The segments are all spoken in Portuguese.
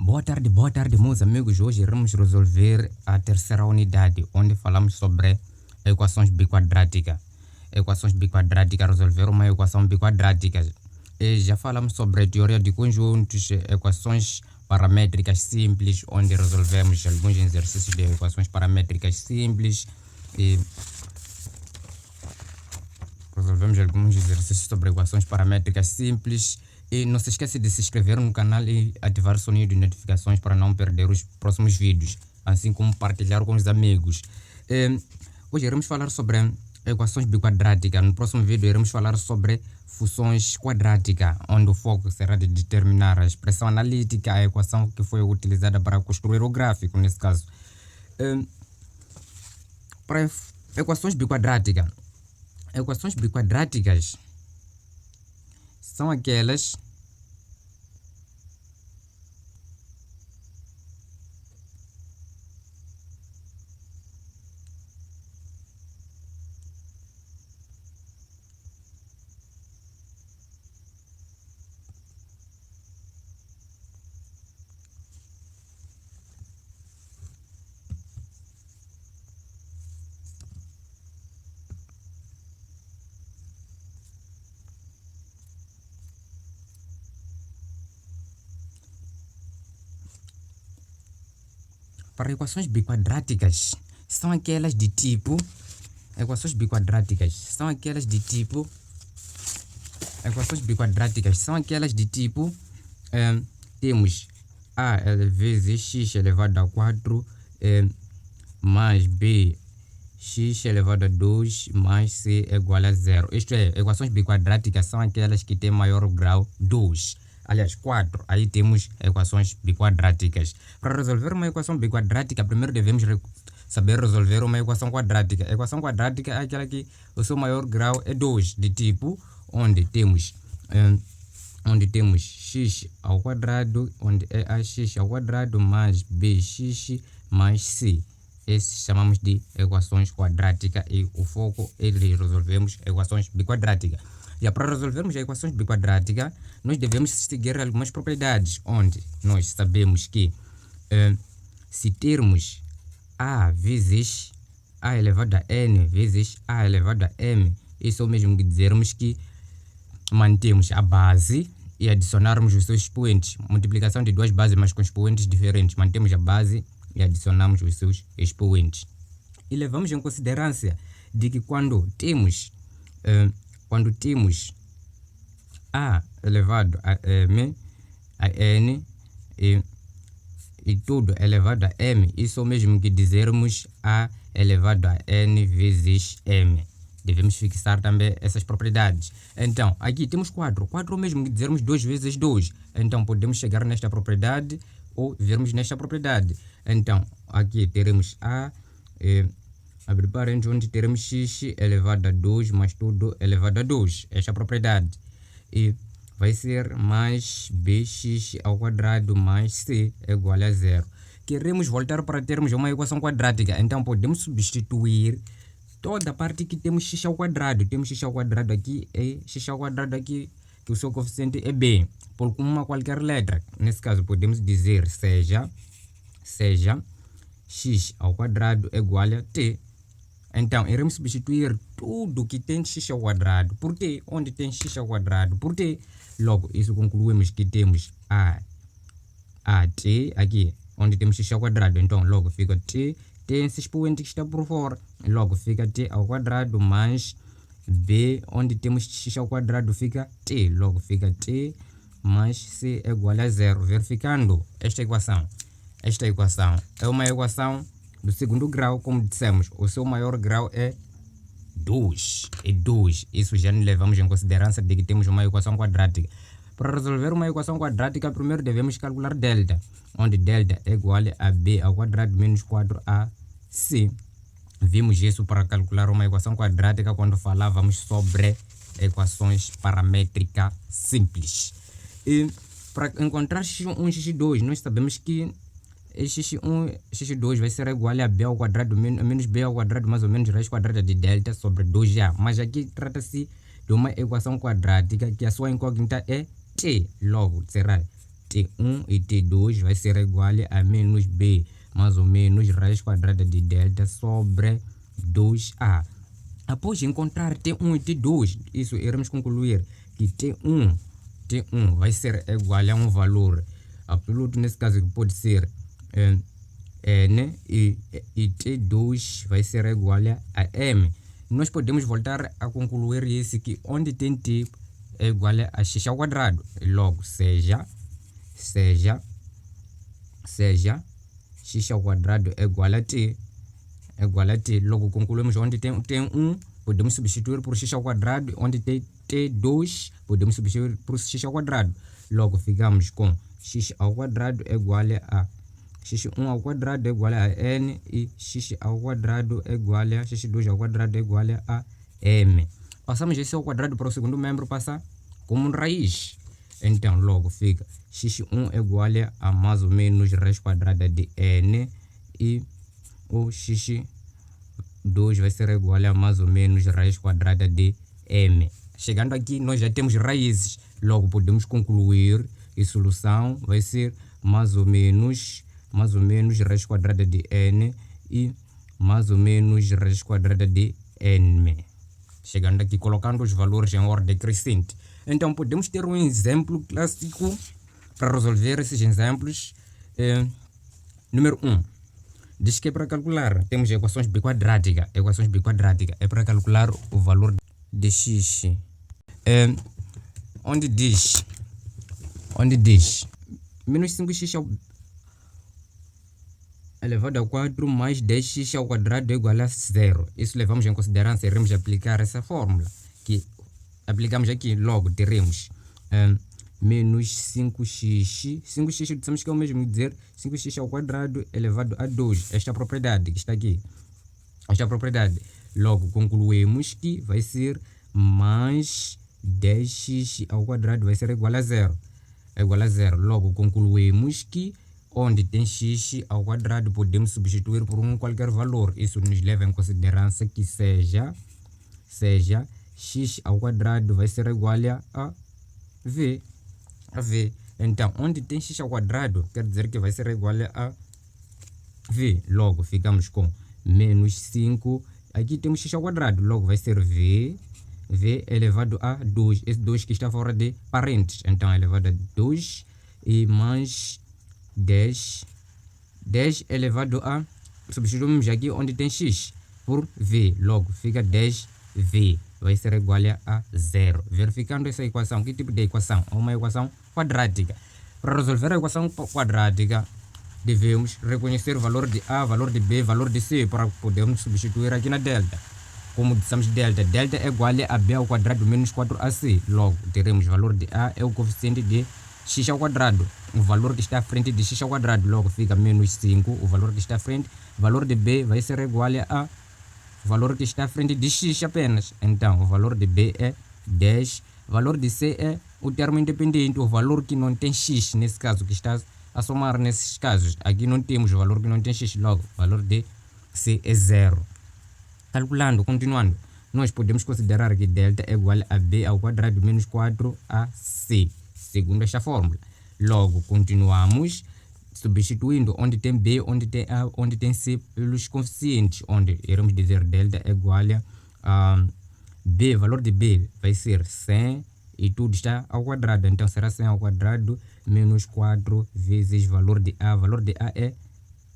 Boa tarde, meus amigos. Hoje iremos resolver a terceira unidade, onde falamos sobre equações biquadráticas. Equações biquadráticas, resolver uma equação biquadrática. E já falamos sobre a teoria de conjuntos, equações paramétricas simples, onde resolvemos alguns exercícios de equações paramétricas simples. E resolvemos alguns exercícios sobre equações paramétricas simples. E não se esqueça de se inscrever no canal e ativar o sininho de notificações para não perder os próximos vídeos, assim como partilhar com os amigos. Hoje iremos falar sobre equações biquadráticas. No próximo vídeo iremos falar sobre funções quadráticas, onde o foco será de determinar a expressão analítica, a equação que foi utilizada para construir o gráfico, nesse caso. Para equações biquadráticas são aquelas para equações biquadráticas são aquelas de tipo temos a vezes x elevado a 4 mais b x elevado a 2 mais c igual a 0. Isto é, equações biquadráticas são aquelas que têm maior grau 2. Aliás, 4. Aí temos equações biquadráticas. Para resolver uma equação biquadrática, primeiro devemos saber resolver uma equação quadrática. A equação quadrática é aquela que o seu maior grau é 2, de tipo onde temos x ao quadrado, onde é ax ao quadrado mais bx mais c. Esses chamamos de equações quadráticas e o foco é de resolvermos equações biquadráticas. E para resolvermos equações biquadráticas, nós devemos seguir algumas propriedades, onde nós sabemos que se termos a vezes a elevado a n vezes a elevado a m, isso é o mesmo que dizermos que mantemos a base e adicionarmos os seus expoentes. Multiplicação de duas bases, mas com expoentes diferentes. Mantemos a base e adicionamos os seus expoentes. E levamos em consideração de que quando temos a elevado a m, a n e tudo elevado a m, isso é o mesmo que dizermos a elevado a n vezes m. Devemos fixar também essas propriedades. Então, aqui temos 4. 4 é o mesmo que dizermos 2 vezes 2. Então, podemos chegar nesta propriedade ou vermos nesta propriedade. Então, aqui teremos abre parênteses, onde teremos x elevado a 2 mais tudo elevado a 2. Esta propriedade. E vai ser mais bx ao quadrado mais c igual a 0. Queremos voltar para termos uma equação quadrática. Então, podemos substituir toda a parte que temos x ao quadrado. Temos x ao quadrado aqui e x ao quadrado aqui, que o seu coeficiente é b, por uma qualquer letra. Nesse caso, podemos dizer seja x ao quadrado igual a t. Então, iremos substituir tudo que tem x ao quadrado por t, onde tem x ao quadrado por t. Logo, isso concluímos que temos a t aqui, onde temos x ao quadrado. Então, logo fica t, tem esse expoente que está por fora. Logo, fica t ao quadrado mais b, onde temos x ao quadrado, fica t. Logo, fica t mais c igual a 0. Verificando esta equação. Esta equação é uma equação do segundo grau, como dissemos. O seu maior grau é 2. Isso já levamos em consideração de que temos uma equação quadrática. Para resolver uma equação quadrática, primeiro devemos calcular delta, onde delta é igual a b ao quadrado menos 4ac. Vimos isso para calcular uma equação quadrática quando falávamos sobre equações paramétricas simples. E para encontrar x1 e x2, nós sabemos que x1 e x2 vai ser igual a b ao quadrado menos b ao quadrado mais ou menos raiz quadrada de delta sobre 2a. Mas aqui trata-se de uma equação quadrática que a sua incógnita é t. Logo, será T1 e T2 vai ser igual a menos B mais ou menos raiz quadrada de delta sobre 2A. Após encontrar T1 e T2, isso iremos concluir que T1 vai ser igual a um valor absoluto, nesse caso que pode ser N, e T2 vai ser igual a M. Nós podemos voltar a concluir isso que onde tem T é igual a x ao quadrado. Logo, seja x ao quadrado é igual a T. Logo, concluímos onde tem T1, podemos substituir por x ao quadrado. Onde tem T2, podemos substituir por x ao quadrado. Logo, ficamos com x ao quadrado é igual a x1 ao quadrado é igual a n, e x ao quadrado é igual a x2 ao quadrado é igual a m. Passamos esse ao quadrado para o segundo membro, passar como raiz. Então, logo fica x1 é igual a mais ou menos raiz quadrada de n, e o x2 vai ser igual a mais ou menos raiz quadrada de m. Chegando aqui, nós já temos raízes. Logo, podemos concluir que a solução vai ser mais ou menos raiz quadrada de n e mais ou menos raiz quadrada de n. Chegando aqui, colocando os valores em ordem crescente. Então, podemos ter um exemplo clássico para resolver esses exemplos. Número 1. Diz que é para calcular, temos equações biquadráticas. É para calcular o valor de x. Onde diz menos 5x elevado a 4 mais 10x ao quadrado é igual a 0. Isso levamos em consideração, iremos aplicar essa fórmula que aplicamos aqui. Logo, teremos menos 5x. 5x dissemos que é o mesmo dizer 5x ao quadrado elevado a 2. Esta propriedade que está aqui. Logo, concluímos que vai ser mais 10x ao quadrado vai ser igual a 0. Logo, concluímos que onde tem x ao quadrado podemos substituir por um qualquer valor. Isso nos leva em consideração que seja x ao quadrado vai ser igual a v. Então, onde tem x ao quadrado, quer dizer que vai ser igual a v. Logo, ficamos com menos 5. Aqui temos x ao quadrado, logo vai ser v elevado a 2. Esse 2 que está fora de parênteses. Então, é elevado a 2 e mais 10 elevado a, substituímos aqui onde tem x por v, logo fica 10v, vai ser igual a 0. Verificando essa equação, que tipo de equação? É uma equação quadrática. Para resolver a equação quadrática, devemos reconhecer o valor de a, valor de b, valor de c, para podermos substituir aqui na delta. Como dissemos, delta é igual a b ao quadrado menos 4ac. Logo, teremos o valor de a é o coeficiente de x ao quadrado, o valor que está à frente de x ao quadrado, logo fica menos 5, o valor que está à frente, o valor de b vai ser igual a o valor que está à frente de x apenas. Então, o valor de b é 10, o valor de c é o termo independente, o valor que não tem x, nesse caso, que está a somar nesses casos. Aqui não temos o valor que não tem x, logo, o valor de c é 0. Calculando, continuando, nós podemos considerar que delta é igual a b ao quadrado menos 4ac. Segundo esta fórmula. Logo, continuamos substituindo onde tem b, onde tem a, onde tem c pelos coeficientes, onde iremos dizer delta é igual a b, valor de b vai ser 100 e tudo está ao quadrado, então será 100 ao quadrado menos 4 vezes valor de a é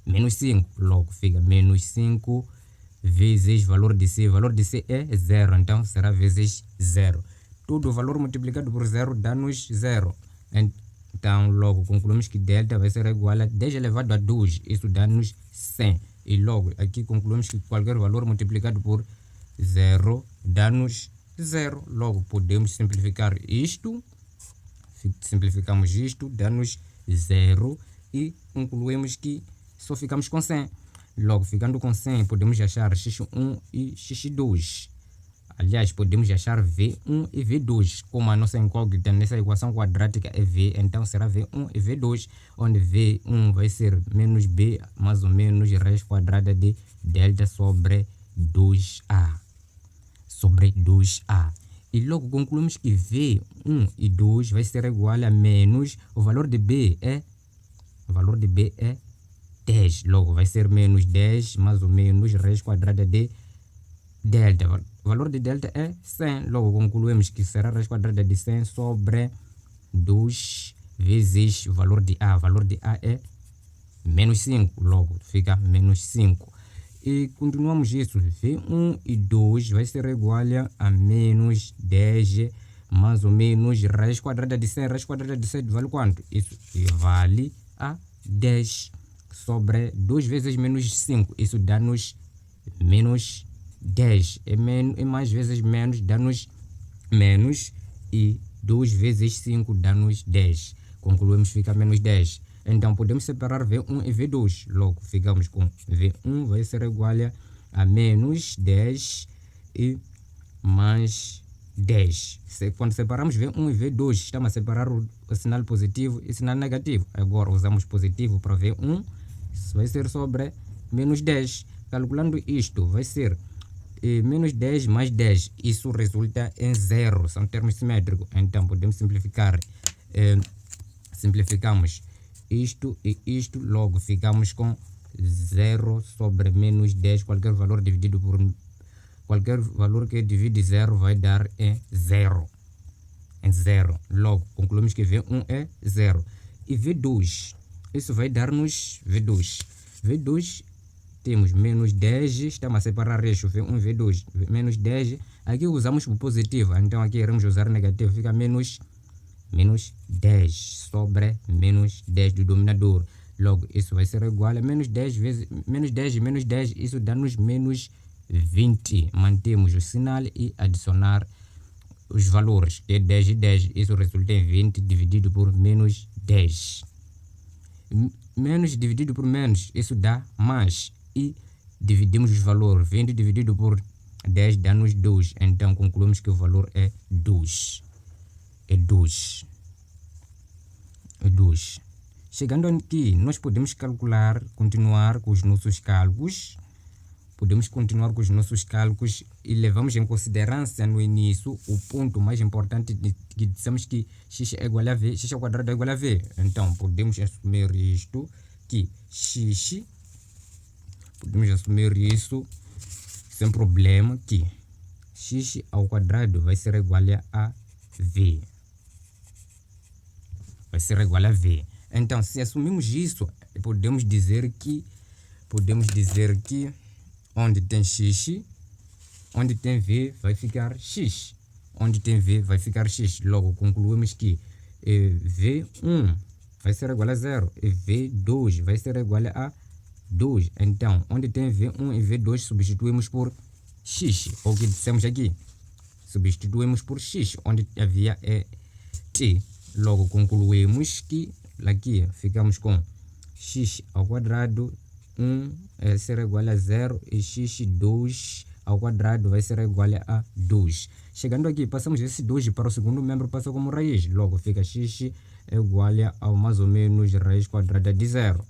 menos 5, logo fica menos 5 vezes valor de c é 0, então será vezes 0. Todo o valor multiplicado por 0 dá-nos 0. Então, logo, concluímos que delta vai ser igual a 10 elevado a 2. Isso dá-nos 100. E logo, aqui concluímos que qualquer valor multiplicado por 0 dá-nos 0. Logo, podemos simplificar isto. Simplificamos isto, dá-nos 0. E concluímos que só ficamos com 100. Logo, ficando com 100, podemos achar x1 e x2. Aliás, podemos achar V1 e V2. Como a nossa incógnita nessa equação quadrática é V, então será V1 e V2, onde V1 vai ser menos B, mais ou menos raiz quadrada de delta sobre 2A. E logo concluímos que V1 e 2 vai ser igual a menos o valor de B é 10. Logo vai ser menos 10 mais ou menos raiz quadrada de delta. O valor de delta é 100. Logo concluímos que será raiz quadrada de 100 sobre 2 vezes o valor de A. O valor de A é menos 5. Logo fica menos 5. E continuamos isso. V1 e 2 vai ser igual a menos 10 mais ou menos raiz quadrada de 100. Raiz quadrada de 100 vale quanto? Isso vale a 10 sobre 2 vezes menos 5. Isso dá-nos menos 10. E mais vezes menos dá-nos menos. E 2 vezes 5 dá-nos 10. Concluímos fica menos 10. Então podemos separar V1 e V2. Logo ficamos com V1 vai ser igual a menos 10 e mais 10. Quando separamos V1 e V2, estamos a separar o sinal positivo e o sinal negativo. Agora usamos positivo para V1, isso vai ser sobre menos 10. Calculando isto, vai ser menos 10 mais 10. Isso resulta em 0. São termos simétricos. Então podemos simplificar. Simplificamos isto e isto. Logo ficamos com 0 sobre menos 10. Qualquer valor dividido por qualquer valor que divide 0 vai dar em 0. Em 0. Logo concluímos que V1 é 0. E V2, isso vai dar-nos V2. V2 temos menos 10, estamos a separar eixo V1 e V2, menos 10, aqui usamos o positivo, então aqui iremos usar negativo, fica menos 10 sobre menos 10 do dominador. Logo, isso vai ser igual a menos 10 vezes menos 10 e menos 10, isso dá-nos menos 20. Mantemos o sinal e adicionar os valores, que é 10 e 10, isso resulta em 20 dividido por menos 10. Menos dividido por menos, isso dá mais. E dividimos os valores. 20 dividido por 10 dá-nos 2. Então concluímos que o valor é 2. É 2. Chegando aqui, nós podemos continuar com os nossos cálculos. Podemos continuar com os nossos cálculos e levamos em consideração no início o ponto mais importante que dissemos que x é igual a v, x ao quadrado é igual a v. Então podemos assumir isto que x, podemos assumir isso sem problema, que x ao quadrado vai ser igual a v. Vai ser igual a v. Então, se assumimos isso, podemos dizer que onde tem x, onde tem v vai ficar x. Onde tem v vai ficar x. Logo, concluímos que v1 vai ser igual a 0 e v2 vai ser igual a 2. Então, onde tem v1 e v2 substituímos por x. O que dissemos aqui? Substituímos por x, onde havia t. Logo, concluímos que aqui ficamos com x ao quadrado 1 vai ser igual a 0 e x2 ao quadrado vai ser igual a 2. Chegando aqui, passamos esse 2 para o segundo membro, passa como raiz. Logo, fica x igual a mais ou menos raiz quadrada de 0.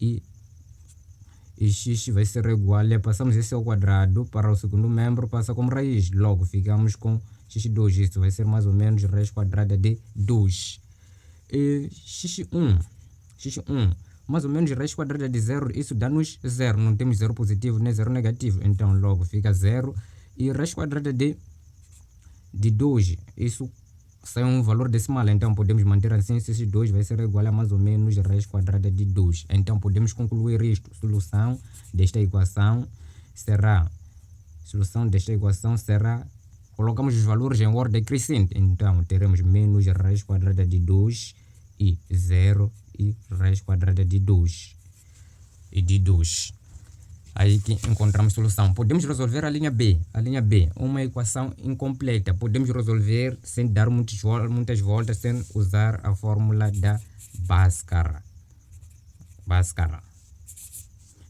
E x vai ser igual a, passamos esse ao quadrado para o segundo membro, passa como raiz. Logo, ficamos com x2, isso vai ser mais ou menos raiz quadrada de 2. E x1, mais ou menos raiz quadrada de 0, isso dá-nos 0. Não temos 0 positivo nem 0 negativo, então logo fica 0. E raiz quadrada de 2, isso sai um valor decimal, então podemos manter assim, x2 vai ser igual a mais ou menos raiz quadrada de 2. Então podemos concluir isto. Solução desta equação será, colocamos os valores em ordem crescente, então teremos menos raiz quadrada de 2 e 0 e raiz quadrada de 2 e de 2. Aí que encontramos solução. Podemos resolver a linha B. A linha B, uma equação incompleta. Podemos resolver sem dar muitas voltas, sem usar a fórmula da Bhaskara.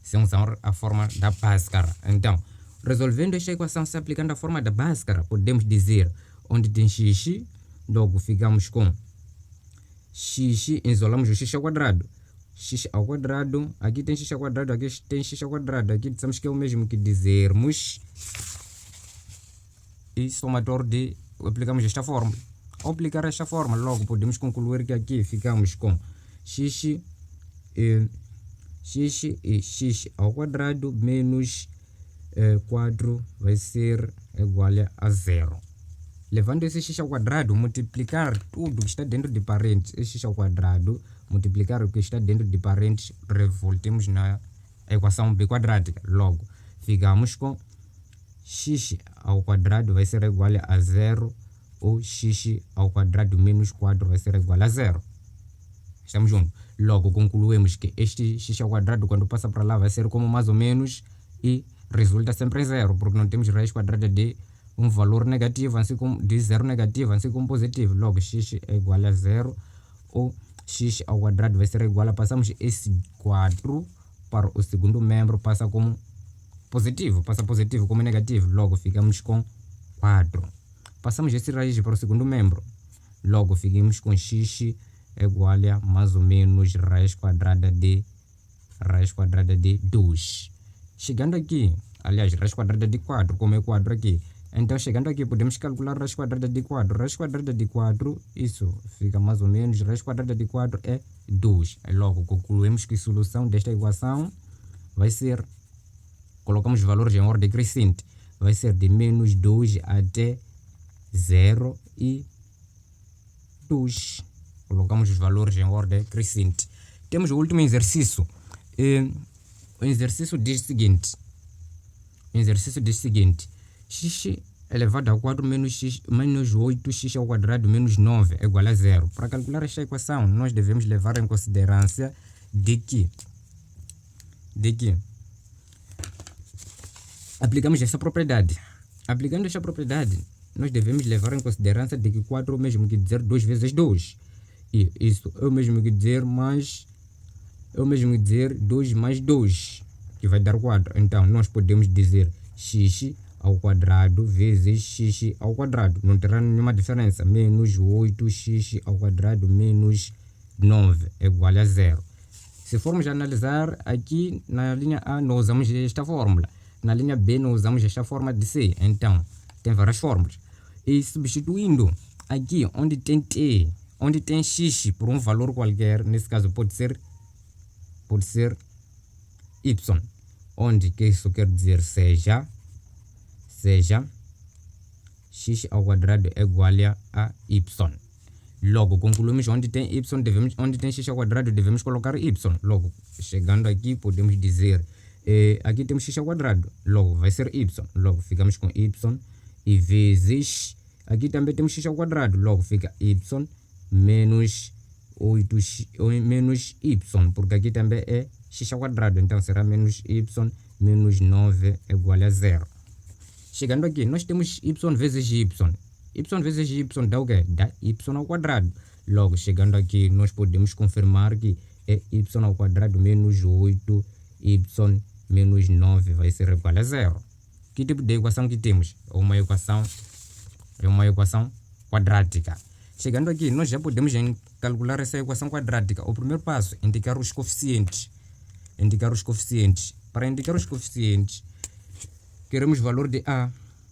Sem usar a fórmula da Bhaskara. Então, resolvendo esta equação, se aplicando a fórmula da Bhaskara, podemos dizer onde tem x, logo ficamos com x, isolamos o x ao quadrado. X ao quadrado, aqui tem x ao quadrado, aqui tem x ao quadrado. Aqui dizemos que é o mesmo que dizermos e somatório de aplicamos esta fórmula. Ao aplicar esta fórmula, logo podemos concluir que aqui ficamos com x ao quadrado menos 4 vai ser igual a 0. Levando esse x ao quadrado, multiplicar tudo que está dentro de parênteses, esse x ao quadrado, multiplicar o que está dentro de parênteses, revoltemos na equação b quadrática. Logo, ficamos com x ao quadrado vai ser igual a 0, ou x ao quadrado menos 4 vai ser igual a 0. Estamos juntos? Logo, concluímos que este x ao quadrado, quando passa para lá, vai ser como mais ou menos e resulta sempre em 0, porque não temos raiz quadrada de um valor negativo, assim como de 0 negativo, assim como positivo. Logo, x é igual a 0, ou x ao quadrado vai ser igual a, passamos esse 4 para o segundo membro, passa como positivo, passa positivo como negativo. Logo, ficamos com 4. Passamos esse raiz para o segundo membro. Logo, ficamos com x igual a mais ou menos raiz quadrada de 2. Chegando aqui, aliás, raiz quadrada de 4, como é 4 aqui. Então, chegando aqui, podemos calcular raiz quadrada de 4. Raiz quadrada de 4, isso fica mais ou menos, raiz quadrada de 4 é 2. Logo, concluímos que a solução desta equação vai ser, colocamos valores em ordem crescente, vai ser de menos 2 até 0 e 2. Colocamos os valores em ordem crescente. Temos o último exercício. O exercício diz o seguinte. X elevado ao quadrado menos 8x ao quadrado menos 9 é igual a 0. Para calcular esta equação, nós devemos levar em consideração de que aplicamos essa propriedade. Aplicando esta propriedade, nós devemos levar em consideração de que 4 é o mesmo que dizer 2 vezes 2. E isso é o mesmo que dizer 2 mais 2, que vai dar 4. Então, nós podemos dizer x ao quadrado vezes x ao quadrado. Não terá nenhuma diferença. Menos 8x ao quadrado menos 9 é igual a 0. Se formos analisar aqui na linha A, nós usamos esta fórmula. Na linha B, nós usamos esta forma de C. Então, tem várias fórmulas. E substituindo aqui onde tem t, onde tem x por um valor qualquer, nesse caso pode ser y, onde que isso quer dizer seja x ao quadrado é igual a y. Logo, concluímos onde tem y, onde tem x ao quadrado, devemos colocar y. Logo, chegando aqui, podemos dizer, aqui temos x ao quadrado, logo vai ser y. Logo, ficamos com y e vezes, aqui também temos x ao quadrado, logo fica y menos 8x, menos y, porque aqui também é x ao quadrado, então será menos y menos 9 é igual a 0. Chegando aqui, nós temos y vezes y. Y vezes y dá o quê? Dá y ao quadrado. Logo, chegando aqui, nós podemos confirmar que é y ao quadrado menos 8, y menos 9 vai ser igual a 0. Que tipo de equação que temos? É uma equação quadrática. Chegando aqui, nós já podemos calcular essa equação quadrática. O primeiro passo é indicar os coeficientes. Para indicar os coeficientes, queremos valor de A.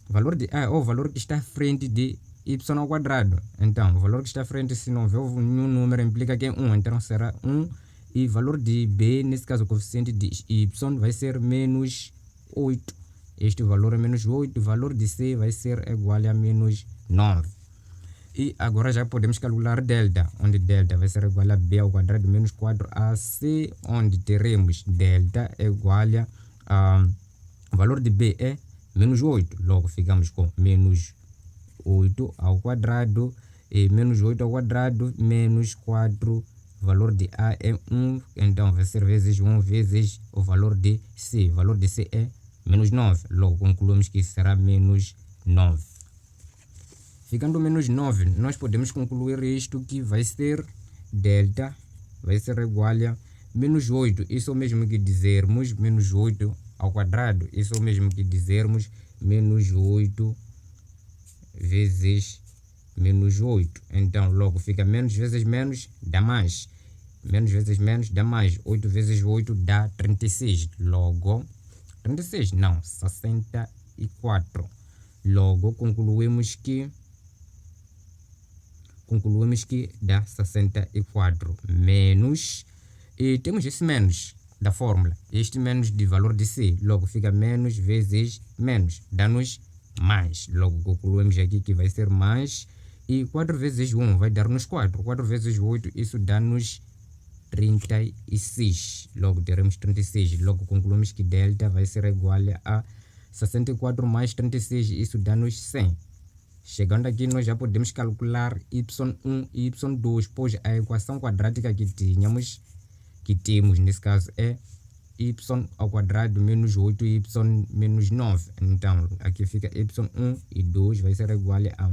Valor de A é o valor que está à frente de y ao quadrado. Então, o valor que está à frente, se não houver nenhum número, implica que é 1. Então, será 1. E valor de B, nesse caso, o coeficiente de y vai ser menos 8. Este valor é menos 8. O valor de C vai ser igual a menos 9. E agora já podemos calcular delta, onde delta vai ser igual a B ao quadrado menos 4AC, onde teremos delta é igual a o valor de B é menos 8. Logo, ficamos com menos 8 ao quadrado, e menos 8 ao quadrado, menos 4. O valor de A é 1, então vai ser vezes 1 vezes o valor de C. O valor de C é menos 9. Logo, concluímos que será menos 9. Ficando menos 9, nós podemos concluir isto que vai ser delta, vai ser igual a menos 8. Isso é o mesmo que dizermos menos 8 ao quadrado. Isso é o mesmo que dizermos menos 8 vezes menos 8. Então, logo fica menos vezes menos dá mais. Menos vezes menos dá mais. 8 vezes 8 dá 36. Logo, 36 não, 64. Logo, concluímos que concluímos que dá 64 menos, e temos esse menos da fórmula, este menos de valor de C, logo fica menos vezes menos, dá-nos mais, logo concluímos aqui que vai ser mais, e 4 vezes 1 vai dar-nos 4, 4 vezes 8, isso dá-nos 36, logo teremos 36, logo concluímos que delta vai ser igual a 64 mais 36, isso dá-nos 100. Chegando aqui, nós já podemos calcular y1 e y2, pois a equação quadrática que temos nesse caso é y ao quadrado menos 8y menos 9. Então, aqui fica y1 e 2 vai ser igual a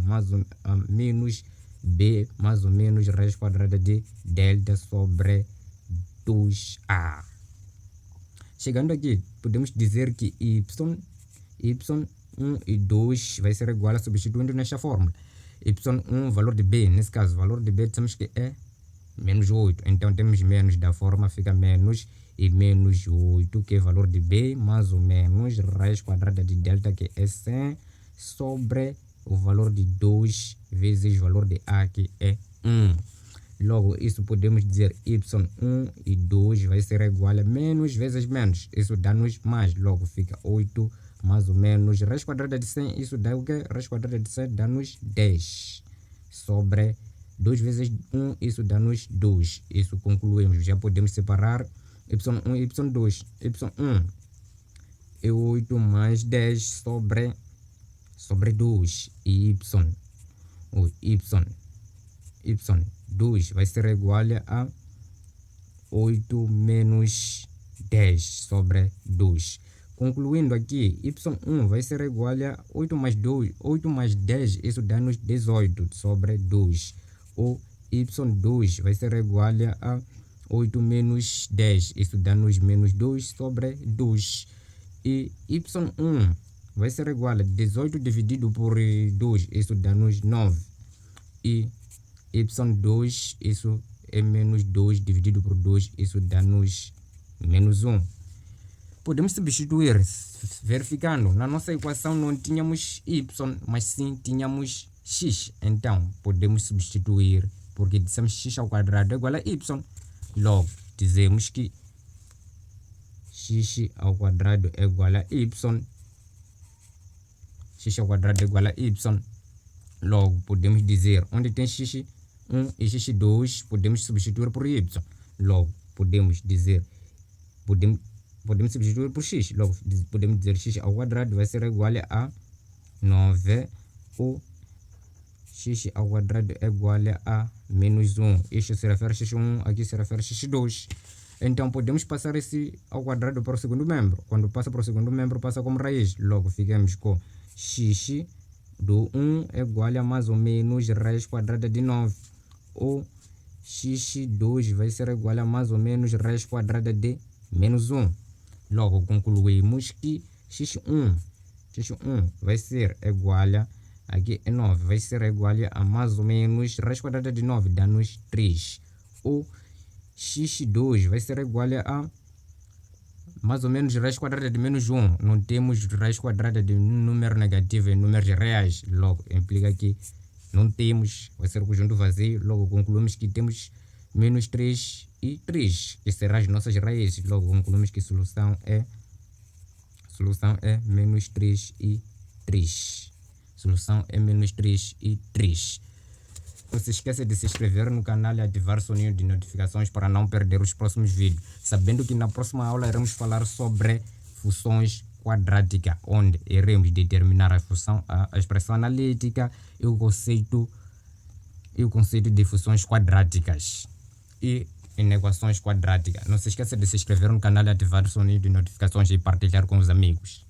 menos b mais ou menos raiz quadrada de delta sobre 2a. Chegando aqui, podemos dizer que y1 e 2 vai ser igual a, substituindo nesta fórmula, y1, valor de b, nesse caso, valor de b temos que é menos 8. Então, temos menos da forma, fica menos, e menos 8, que é valor de b, mais ou menos raiz quadrada de delta, que é 100, sobre o valor de 2 vezes o valor de a, que é 1. Logo, isso podemos dizer y1 e 2 vai ser igual a menos vezes menos. Isso dá-nos mais. Logo, fica 8 mais ou menos raiz quadrada de 100. Isso dá o que? Raiz quadrada de 100 dá-nos 10. Sobre 2 vezes 1, isso dá-nos 2. Isso concluímos. Já podemos separar y1 e y2. y1 é 8 mais 10 sobre 2. E y2 vai ser igual a 8 menos 10 sobre 2. Concluindo aqui, y1 vai ser igual a 8 mais 10, isso dá-nos 18 sobre 2. O y2 vai ser igual a 8 menos 10, isso dá-nos menos 2 sobre 2. E y1 vai ser igual a 18 dividido por 2, isso dá-nos 9. E y2, isso é menos 2 dividido por 2, isso dá-nos menos 1. Podemos substituir, verificando, na nossa equação não tínhamos y, mas sim tínhamos x. Então, podemos substituir, porque dissemos x ao quadrado é igual a y. Logo, dizemos que x ao quadrado é igual a y. X ao quadrado é igual a y. Logo, podemos dizer, onde tem x1 e x2, podemos substituir por y. Logo, podemos substituir por x. Logo, podemos dizer x ao quadrado vai ser igual a 9. Ou x ao quadrado é igual a menos 1. Isto se refere a x1, aqui se refere a x2. Então, podemos passar esse ao quadrado para o segundo membro. Quando passa para o segundo membro, passa como raiz. Logo, ficamos com x do 1 é igual a mais ou menos raiz quadrada de 9. Ou x2 vai ser igual a mais ou menos raiz quadrada de menos 1. Logo, concluímos que x1 vai ser igual a, aqui é 9, vai ser igual a mais ou menos raiz quadrada de 9, dá-nos 3. Ou x2 vai ser igual a mais ou menos raiz quadrada de menos 1. Não temos raiz quadrada de número negativo em números reais. Logo, implica que não temos, vai ser conjunto vazio. Logo, concluímos que temos menos 3 e 3, que serão as nossas raízes. Logo, concluímos que a solução é menos 3 e 3. Solução é menos 3 e 3. Não se esqueça de se inscrever no canal e ativar o sininho de notificações para não perder os próximos vídeos. Sabendo que na próxima aula iremos falar sobre funções quadráticas, onde iremos determinar a função, a expressão analítica e o conceito de funções quadráticas e inequações quadráticas. Não se esqueça de se inscrever no canal e ativar o sininho de notificações e partilhar com os amigos.